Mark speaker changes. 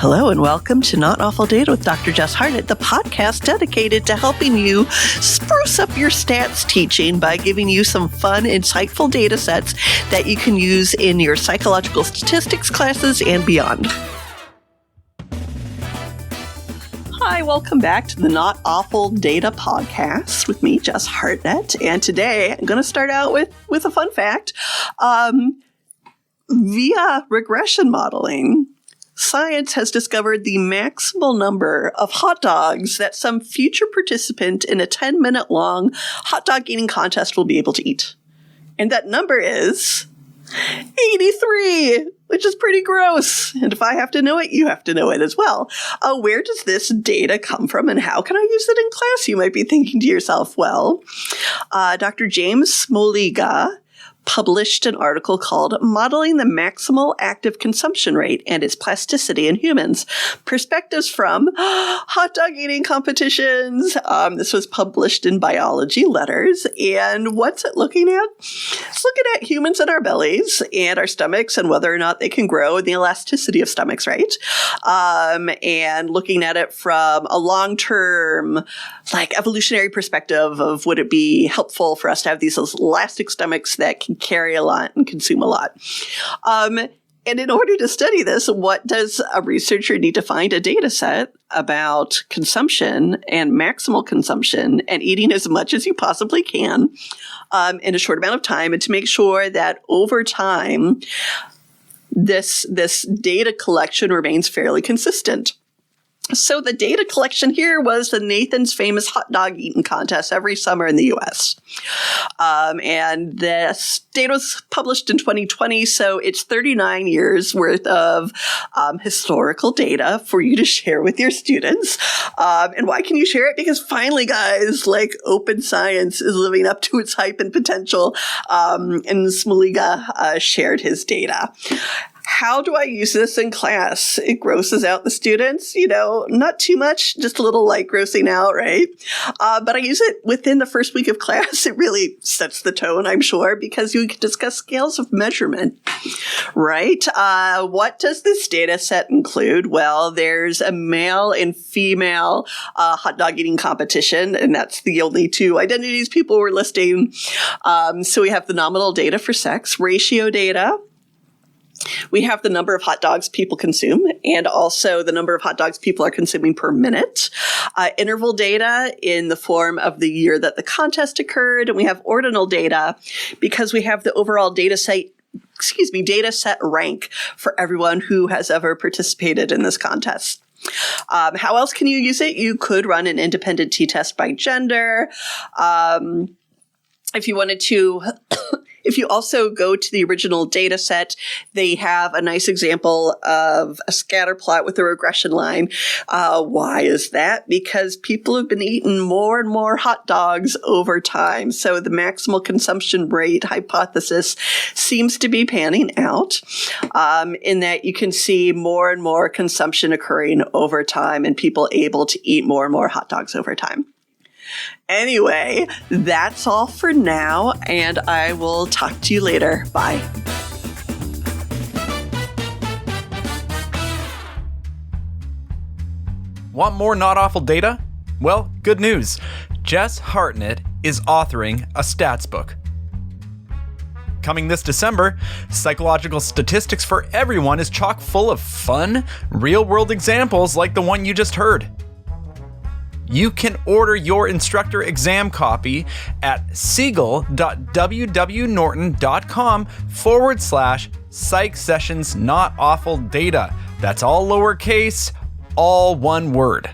Speaker 1: Hello and welcome to Not Awful Data with Dr. Jess Hartnett, the podcast dedicated to helping you spruce up your stats teaching by giving you some fun, insightful data sets that you can use in your psychological statistics classes and beyond. Hi, welcome back to the Not Awful Data podcast with me, Jess Hartnett. And today I'm going to start out with a fun fact. Via regression modeling, science has discovered the maximal number of hot dogs that some future participant in a 10-minute long hot dog eating contest will be able to eat. And that number is 83, which is pretty gross. And if I have to know it, you have to know it as well. Where does this data come from and how can I use it in class? You might be thinking to yourself, well, Dr. James Smoliga published an article called Modeling the Maximal Active Consumption Rate and Its Plasticity in Humans, Perspectives from Hot Dog Eating Competitions. This was published in Biology Letters. And what's it looking at? It's looking at humans in our bellies and our stomachs and whether or not they can grow and the elasticity of stomachs, right? And looking at it from a long-term, evolutionary perspective of would it be helpful for us to have these elastic stomachs that can carry a lot and consume a lot. And in order to study this, what does a researcher need to find? A data set about consumption and maximal consumption and eating as much as you possibly can in a short amount of time, and to make sure that over time, this data collection remains fairly consistent. So the data collection here was the Nathan's Famous Hot Dog Eating Contest every summer in the U.S. And this data was published in 2020, so it's 39 years worth of historical data for you to share with your students. And why can you share it? Because finally, guys, open science is living up to its hype and potential. And Smoliga shared his data. How do I use this in class? It grosses out the students, not too much, just a little grossing out, right? But I use it within the first week of class. It really sets the tone, I'm sure, because you can discuss scales of measurement, right? What does this data set include? Well, there's a male and female hot dog eating competition, and that's the only two identities people were listing. So we have the nominal data for sex, ratio data. We have the number of hot dogs people consume and also the number of hot dogs people are consuming per minute. Interval data in the form of the year that the contest occurred. And we have ordinal data because we have the overall data set rank for everyone who has ever participated in this contest. How else can you use it? You could run an independent t-test by gender. If you wanted to... If you also go to the original data set, they have a nice example of a scatter plot with a regression line. Why is that? Because people have been eating more and more hot dogs over time. So the maximal consumption rate hypothesis seems to be panning out in that you can see more and more consumption occurring over time and people able to eat more and more hot dogs over time. Anyway, that's all for now, and I will talk to you later. Bye.
Speaker 2: Want more Not Awful Data? Well, good news. Jess Hartnett is authoring a stats book. Coming this December, Psychological Statistics for Everyone is chock full of fun, real-world examples like the one you just heard. You can order your instructor exam copy at siegel.wwnorton.com/psych sessions not awful data. That's all lowercase, all one word.